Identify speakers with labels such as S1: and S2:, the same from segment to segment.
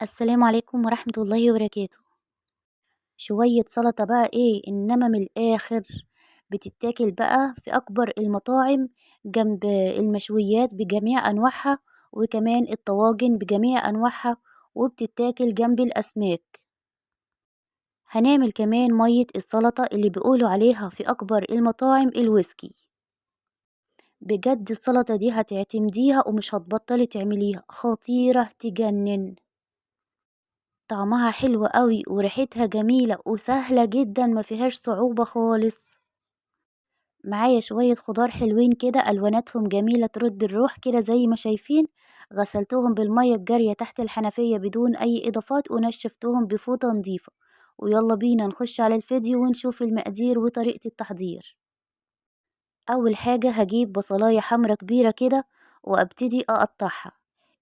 S1: السلام عليكم ورحمة الله وبركاته. شوية سلطة بقى إيه، إنما من الآخر بتتاكل بقى في أكبر المطاعم جنب المشويات بجميع أنواعها، وكمان الطواجن بجميع أنواعها، وبتتاكل جنب الأسماك. هنعمل كمان مية السلطة اللي بيقولوا عليها في أكبر المطاعم الويسكي. بجد السلطة دي هتعتمديها ومش هتبطلي تعمليها، خطيرة تجنن. طعمها حلو أوي وريحتها جميلة وسهلة جدًا ما فيهاش صعوبة خالص. معايا شوية خضار حلوين كده ألواناتهم جميلة ترد الروح كده زي ما شايفين، غسلتهم بالمَيّة الجارية تحت الحنفية بدون أي إضافات ونشفتهم بفوطة نضيفة، ويلا بينا نخش على الفيديو ونشوف المقادير وطريقة التحضير. أول حاجة هاجيب بصلاية حمرا كبيرة كده وأبتدي أقطعها.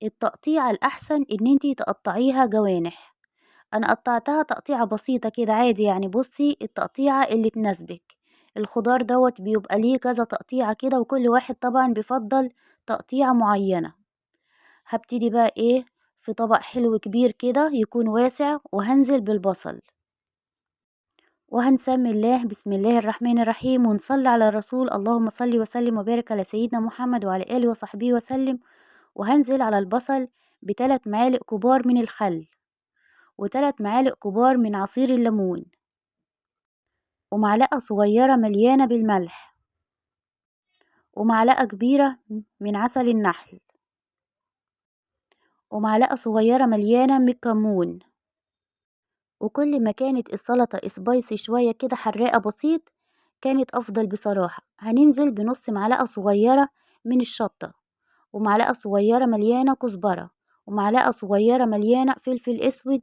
S1: التقطيع الأحسن إن انتي تقطعيها جوانح. أنا قطعتها تقطيعة بسيطة كده عادي، يعني بصي التقطيعة اللي تناسبك. الخضار دوت بيبقى ليه كذا تقطيعة كده وكل واحد طبعا بيفضل تقطيعة معينة. هبتدي بقى ايه، في طبق حلو كبير كده يكون واسع وهنزل بالبصل، وهنسمي الله بسم الله الرحمن الرحيم ونصلي على الرسول اللهم صل وسلم وبارك على سيدنا محمد وعلى آله وصحبه وسلم. وهنزل على البصل بثلاث معالق كبار من الخل، وثلاث معالق كبار من عصير الليمون، ومعلقة صغيرة مليانة بالملح، ومعلقة كبيرة من عسل النحل، ومعلقة صغيرة مليانة من الكمون. وكل ما كانت السلطة سبايسي شوية كده حراقة بسيط كانت أفضل بصراحة. هننزل بنص معلقة صغيرة من الشطة، ومعلقة صغيرة مليانة كزبرة، ومعلقة صغيرة مليانة فلفل أسود،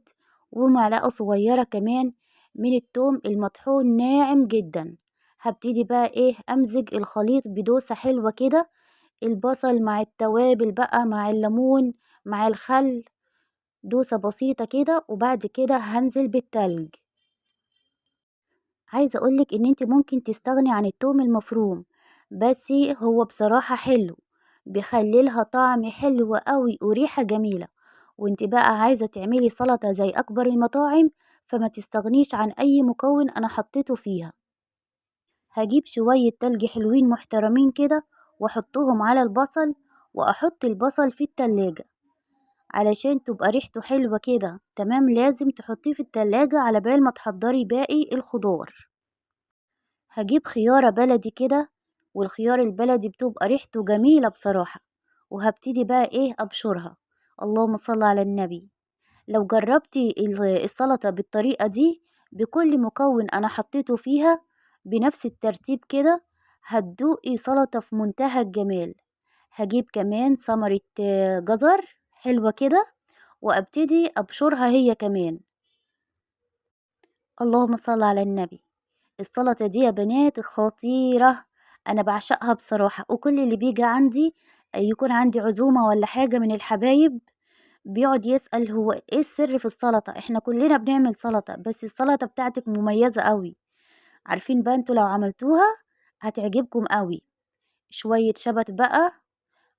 S1: ومعلقة صغيرة كمان من التوم المطحون ناعم جدا. هبتدي بقى ايه امزج الخليط بدوسة حلوة كده، البصل مع التوابل بقى مع الليمون مع الخل، دوسة بسيطة كده. وبعد كده هنزل بالتلج. عايزة أقولك إن انت ممكن تستغني عن التوم المفروم، بس هو بصراحة حلو، بيخليلها طعم حلو قوي وريحة جميلة. وانت بقى عايزة تعملي سلطة زي أكبر المطاعم فما تستغنيش عن أي مكون أنا حطيته فيها. هجيب شوية تلج حلوين محترمين كده واحطهم على البصل، واحط البصل في التلاجة علشان تبقى ريحته حلوة كده تمام. لازم تحطيه في التلاجة على بال ما تحضري باقي الخضار. هجيب خيارة بلدي كده، والخيار البلدي بتبقى ريحته جميلة بصراحة. وهبتدي بقى ايه ابشرها. اللهم صل على النبي. لو جربتي السلطة بالطريقة دي بكل مكون انا حطيته فيها بنفس الترتيب كده، هتدوقي سلطة في منتهى الجمال. هجيب كمان ثمرة جزر حلوة كده وابتدي ابشرها هي كمان. اللهم صل على النبي. السلطة دي يا بنات خطيرة، أنا بعشقها بصراحة. وكل اللي بيجي عندي يكون عندي عزومة ولا حاجة من الحبايب بيقعد يسأل هو ايه السر في السلطة. احنا كلنا بنعمل سلطة بس السلطة بتاعتك مميزة قوي. عارفين بقى انتوا لو عملتوها هتعجبكم قوي. شوية شبت بقى،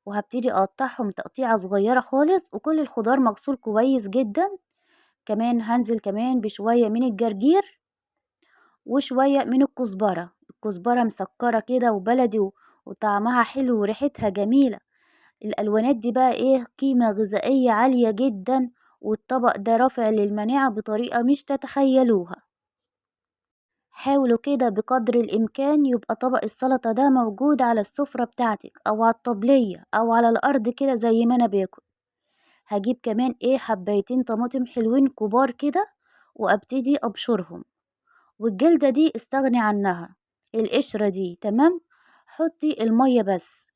S1: وهبتدي اقطعهم تقطيعة صغيرة خالص، وكل الخضار مغسول كويس جدا. كمان هنزل كمان بشوية من الجرجير وشوية من الكزبرة. الكزبرة مسكرة كده وبلدي وطعمها حلو وريحتها جميلة. الألوانات دي بقى ايه قيمة غذائية عالية جدا، والطبق ده رافع للمناعة بطريقة مش تتخيلوها. حاولوا كده بقدر الإمكان يبقى طبق السلطة ده موجود على السفرة بتاعتك أو على الطبلية أو على الأرض كده زي ما أنا باكل. هجيب كمان ايه حبايتين طماطم حلوين كبار كده وابتدي ابشرهم. والجلدة دي استغني عنها، القشرة دي تمام. حطي المية بس،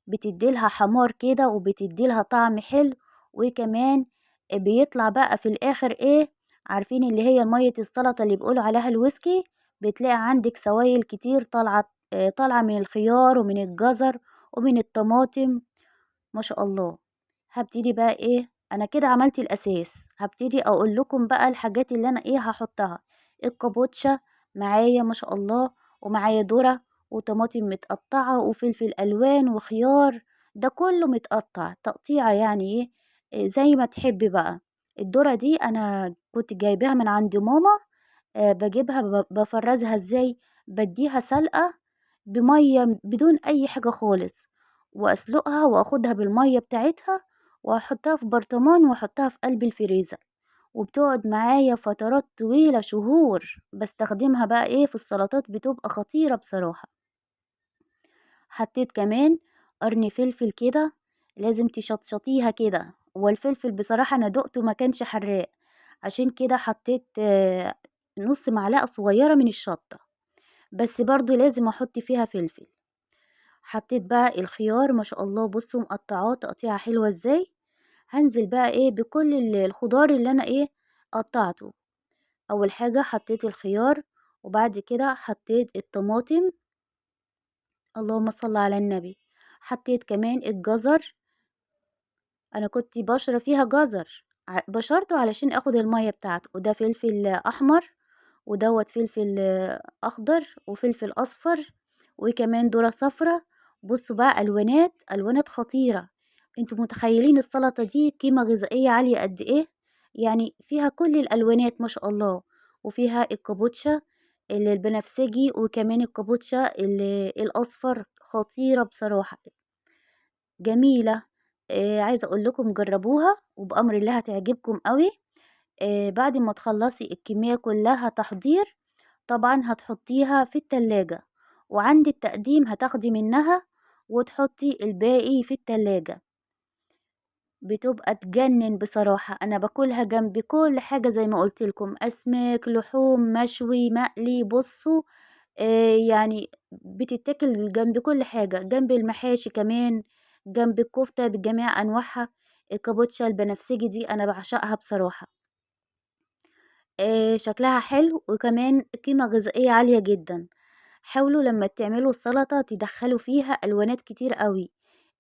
S1: بتديلها حمار كده وبتديلها طعم حلو. وكمان بيطلع بقى في الاخر ايه، عارفين اللي هي مية السلطة اللي بيقولوا عليها الويسكي، بتلاقي عندك سوائل كتير طالعة طالعة من الخيار ومن الجزر ومن الطماطم ما شاء الله. هبتدي بقى ايه، انا كده عملت الاساس. هبتدي اقول لكم بقى الحاجات اللي انا ايه هحطها. الكابوتشا معايا ما شاء الله، ومعايا ذرة وطماطم متقطعة وفلفل الوان وخيار، ده كله متقطع تقطيعة يعني ايه زي ما تحبي بقى. الذرة دي أنا كنت جايباها من عند ماما. باجيبها بافرّزها إزاي، بادّيها سلقة بمَيّة بدون أي حاجة خالص، وأسلقها وآخُدها بالمَيّة بتاعتها وأحطها في برطمان وأحطها في قلب الفريزر، وبتقعد معايا فترات طويلة شهور. باستخدمها بقى إيه في السلطات بتبقى خطيرة بصراحة. حطيت كمان قرن فلفل كده، لازم تشطشطيها كده، والفلفل بصراحة أنا دُقته ما كانش حراق، عشان كده حطيت نُص معلقة صغيرة من الشطة، بس برضه لازم أحط فيها فلفل. حطيت بقى الخيار ما شاء الله بُصّوا مقطعاه تقطيعة حلوة إزاي. هانزل بقى إيه بكل الخضار اللي أنا إيه قطعته. أول حاجة حطيت الخيار، وبعد كده حطيت الطماطم، اللهم صل على النبي. حطيت كمان الجزر، أنا كنت باشرة فيها جزر، بشرته علشان آخد المَيّة بتاعته، وده فلفل أحمر، ودوّة فلفل أخضر، وفلفل أصفر، وكمان ذرة صفرا. بُصّوا بقى ألوانات، ألوانات خطيرة. أنتم متخيلين السلطة دي قيمة غذائية عالية قد إيه؟ يعني فيها كل الألوانات ما شاء الله، وفيها الكابوتشا البنفسجي، وكمان الكابوتشا الأصفر، خطيرة بصراحة. جميلة. عايزة أقول لكم جرّبوها وبأمر الله هتعجبكم أوي. بعد ما تخلّصي الكمية كلّها تحضير، طبعًا هتحطّيها في التلاجة، وعند التقديم هتاخدي منّها وتحطّي الباقي في التلاجة. بتبقى تجنّن بصراحة، أنا باكلها جنب كل حاجة زي ما قُلت لكم، أسماك، لحوم، مشوي، مقلي. بُصّوا يعني بتتاكل جنب كل حاجة، جنب المحاشي كمان، جنب الكفتة بجميع أنواعها. الكابوتشا البنفسجي دي أنا باعشقها بصراحة. شكلها حلو وكمان قيمة غذائية عالية جدًا. حاولوا لمّا تعملوا السلطة تدخّلوا فيها ألوانات كتير أوي،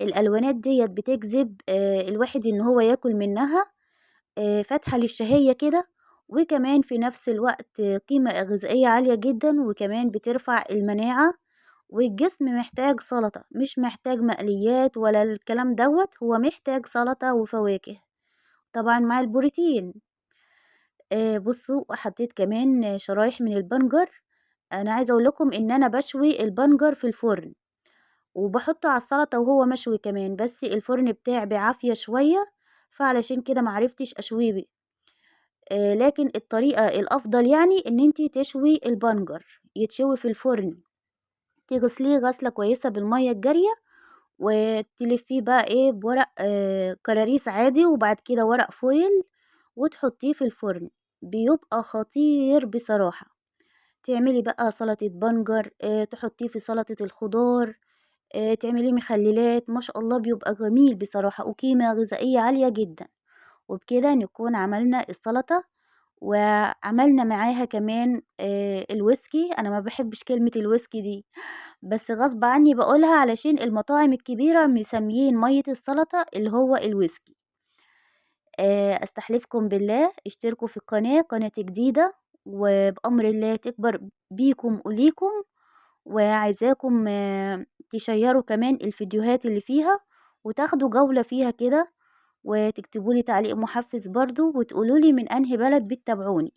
S1: الألوانات ديّة بتجذب الواحد إن هو ياكل منها، فاتحة للشهية كده، وكمان في نفس الوقت قيمة غذائية عالية جدًا، وكمان بترفع المناعة. والجسم محتاج سلطة، مش محتاج مقليات ولا الكلام دوّة، هو محتاج سلطة وفواكه، طبعًا مع البروتين. بُصّوا حطيت كمان شرايح من البنجر. أنا عايزة أقول لكم إن أنا باشوي البنجر في الفرن، وباحطه على السلطة وهو مشوي كمان، بس الفرن بتاعي بعافية شوية، فعلشان كده ما عرفتش أشويه لكن الطريقة الأفضل يعني إن أنتِ تشوي البنجر، يتشوي في الفرن، تغسليه غسلة كويسة بالمَيّة الجارية، وتلفّيه بقى إيه بورق كراريس عادي، وبعد كده ورق فويل، وتحطيه في الفرن، بيبقى خطير بصراحة. تعملي بقى سلطة بنجر، تحطيه في سلطة الخضار، تعمليه مخللات، ما شاء الله بيبقى جميل بصراحة، وقيمة غذائية عالية جدًا. وبكده نكون عملنا السلطة، وعملنا معاها كمان الويسكي. أنا ما باحبش كلمة الويسكي دي، بس غصب عني باقولها علشان المطاعم الكبيرة مسميين مَيّة السلطة اللي هو الويسكي. أستحلفكم بالله اشتركوا في القناة، قناتي جديدة، وبأمر الله تكبر بيكم وليكم. وعايزاكم تشيّروا كمان الفيديوهات اللي فيها، وتاخدوا جولة فيها كده، وتكتبوا لي تعليق محفز برضه، وتقولوا لي من أنهي بلد بتتابعوني.